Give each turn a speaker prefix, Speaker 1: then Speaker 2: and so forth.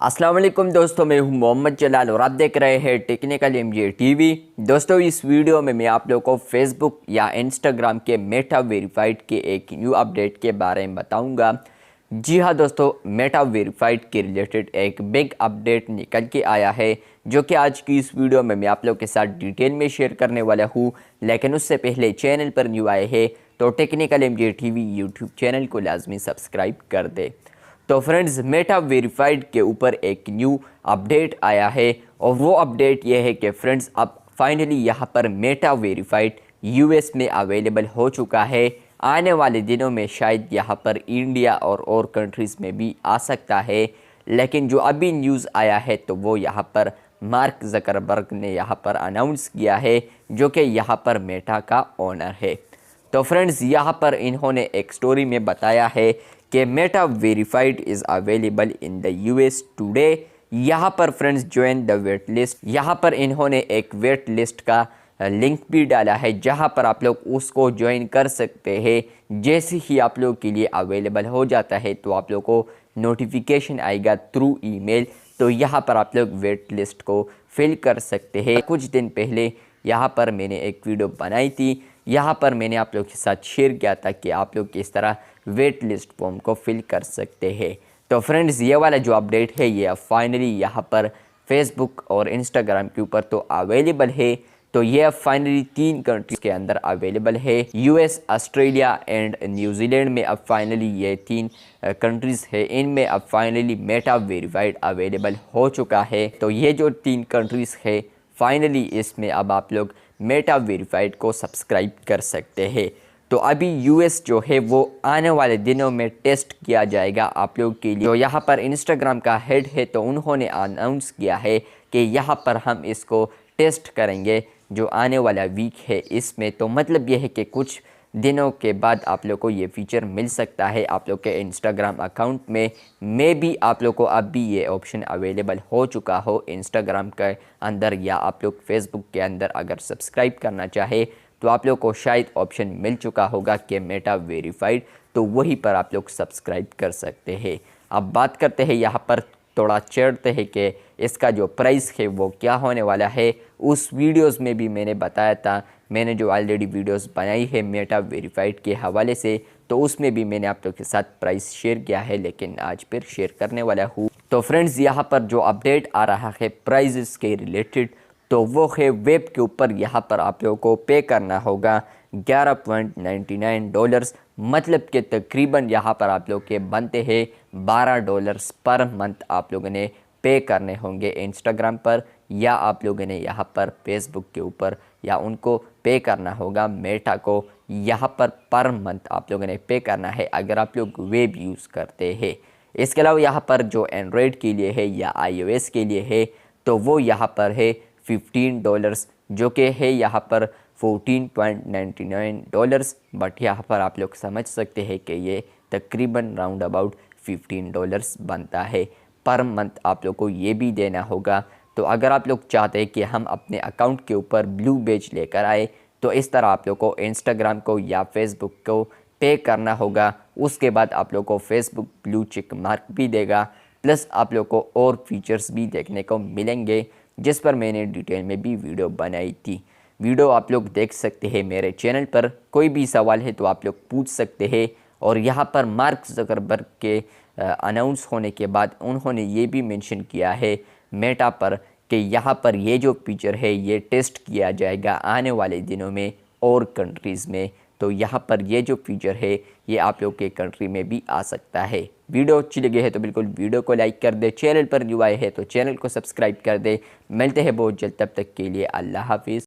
Speaker 1: अस्सलाम वालेकुम दोस्तों, मैं हूं मोहम्मद जलाल और आप देख रहे हैं टेक्निकल एमजे टीवी। दोस्तों, इस वीडियो में मैं आप लोगों को फेसबुक या इंस्टाग्राम के मेटा वेरीफाइड के एक न्यू अपडेट के बारे में बताऊंगा। जी हां दोस्तों, मेटा वेरीफाइड के रिलेटेड एक बिग अपडेट निकल के आया है, जो कि आज की इस वीडियो में मैं आप लोगों के साथ डिटेल में शेयर करने वाला हूँ। लेकिन उससे पहले चैनल पर न्यू आए हैं तो technical MJ TV YouTube channel को लाजमी सब्सक्राइब कर दे। तो फ्रेंड्स, मेटा वेरीफाइड के ऊपर एक न्यू अपडेट आया है और वो अपडेट ये है कि फ्रेंड्स अब फाइनली यहाँ पर मेटा वेरीफाइड यूएस में अवेलेबल हो चुका है। आने वाले दिनों में शायद यहाँ पर इंडिया और कंट्रीज़ में भी आ सकता है। लेकिन जो अभी न्यूज़ आया है तो वो यहाँ पर मार्क ज़करबर्ग ने यहाँ पर अनाउंस किया है, जो कि यहाँ पर मेटा का ओनर है। तो फ्रेंड्स, यहाँ पर इन्होंने एक स्टोरी में बताया है कि meta verified is available in the US today. यहाँ पर friends join the wait list, यहाँ पर इन्होंने एक वेट लिस्ट का लिंक भी डाला है, जहाँ पर आप लोग उसको ज्वाइन कर सकते हैं। जैसे ही आप लोग के लिए अवेलेबल हो जाता है तो आप लोग को नोटिफिकेशन आएगा थ्रू ईमेल, तो यहाँ पर आप लोग वेट लिस्ट को फिल कर सकते हैं। कुछ दिन पहले यहाँ पर मैंने एक वीडियो बनाई थी, यहाँ पर मैंने आप लोग के साथ शेयर किया था कि आप लोग किस तरह वेट लिस्ट फॉर्म को फिल कर सकते हैं। तो फ्रेंड्स, ये वाला जो अपडेट है ये फाइनली यहाँ पर फेसबुक और इंस्टाग्राम के ऊपर तो अवेलेबल है। तो ये अब फाइनली 3 कंट्रीज के अंदर अवेलेबल है, यूएस, ऑस्ट्रेलिया एंड न्यूजीलैंड में। अब फाइनली ये 3 कंट्रीज़ है, इनमें अब फाइनली मेटा वेरीफाइड अवेलेबल हो चुका है। तो ये जो 3 कंट्रीज़ है फाइनली इसमें अब आप लोग मेटा वेरीफाइड को सब्सक्राइब कर सकते हैं। तो अभी यूएस जो है वो आने वाले दिनों में टेस्ट किया जाएगा आप लोग के लिए। तो यहाँ पर इंस्टाग्राम का हेड है तो उन्होंने अनाउंस किया है कि यहाँ पर हम इसको टेस्ट करेंगे जो आने वाला वीक है इसमें। तो मतलब ये है कि कुछ दिनों के बाद आप लोग को ये फीचर मिल सकता है आप लोग के इंस्टाग्राम अकाउंट में। भी आप लोग को अब भी ये ऑप्शन अवेलेबल हो चुका हो इंस्टाग्राम के अंदर, या आप लोग फेसबुक के अंदर अगर सब्सक्राइब करना चाहे तो आप लोग को शायद ऑप्शन मिल चुका होगा कि मेटा वेरीफाइड, तो वहीं पर आप लोग सब्सक्राइब कर सकते हैं। अब बात करते हैं यहाँ पर थोड़ा चढ़ते हैं कि इसका जो प्राइस है वो क्या होने वाला है। उस वीडियोस में भी मैंने बताया था, मैंने जो ऑलरेडी वीडियोस बनाई है मेटा वेरीफाइड के हवाले से, तो उसमें भी मैंने आप लोग के साथ प्राइस शेयर किया है, लेकिन आज फिर शेयर करने वाला हूँ। तो फ्रेंड्स, यहाँ पर जो अपडेट आ रहा है प्राइजेस के रिलेटेड, तो वो है वेब के ऊपर यहाँ पर आप लोगों को पे करना होगा $11.99, मतलब कि तकरीबन यहाँ पर आप लोग के बनते हैं $12 पर मंथ आप लोगों ने पे करने होंगे इंस्टाग्राम पर, या आप लोगों ने यहाँ पर फेसबुक के ऊपर, या उनको पे करना होगा मेटा को यहाँ पर मंथ आप लोगों ने पे करना है अगर आप लोग वेब यूज़ करते हैं। इसके अलावा यहाँ पर जो एंड्रॉयड के लिए है या iOS के लिए है तो वो यहाँ पर है $15, जो कि है यहाँ पर $14.99, बट यहाँ पर आप लोग समझ सकते हैं कि ये तकरीबन राउंड अबाउट $15 बनता है पर मंथ। आप लोग को ये भी देना होगा। तो अगर आप लोग चाहते हैं कि हम अपने अकाउंट के ऊपर ब्लू बेज लेकर आए तो इस तरह आप लोग को इंस्टाग्राम को या फेसबुक को पे करना होगा। उसके बाद आप लोग को फेसबुक ब्लू चिक मार्क भी देगा, प्लस आप लोग को और फीचर्स भी देखने को मिलेंगे जिस पर मैंने डिटेल में भी वीडियो बनाई थी। वीडियो आप लोग देख सकते हैं मेरे चैनल पर। कोई भी सवाल है तो आप लोग पूछ सकते हैं। और यहाँ पर मार्क ज़करबर्ग के अनाउंस होने के बाद उन्होंने ये भी मेंशन किया है मेटा पर कि यहाँ पर ये जो फीचर है ये टेस्ट किया जाएगा आने वाले दिनों में और कंट्रीज़ में। तो यहाँ पर ये जो फीचर है ये आप लोग के कंट्री में भी आ सकता है। वीडियो अच्छी लगी है तो बिल्कुल वीडियो को लाइक कर दे, चैनल पर न्यू आए हैं तो चैनल को सब्सक्राइब कर दे। मिलते हैं बहुत जल्द, तब तक के लिए अल्लाह हाफिज़।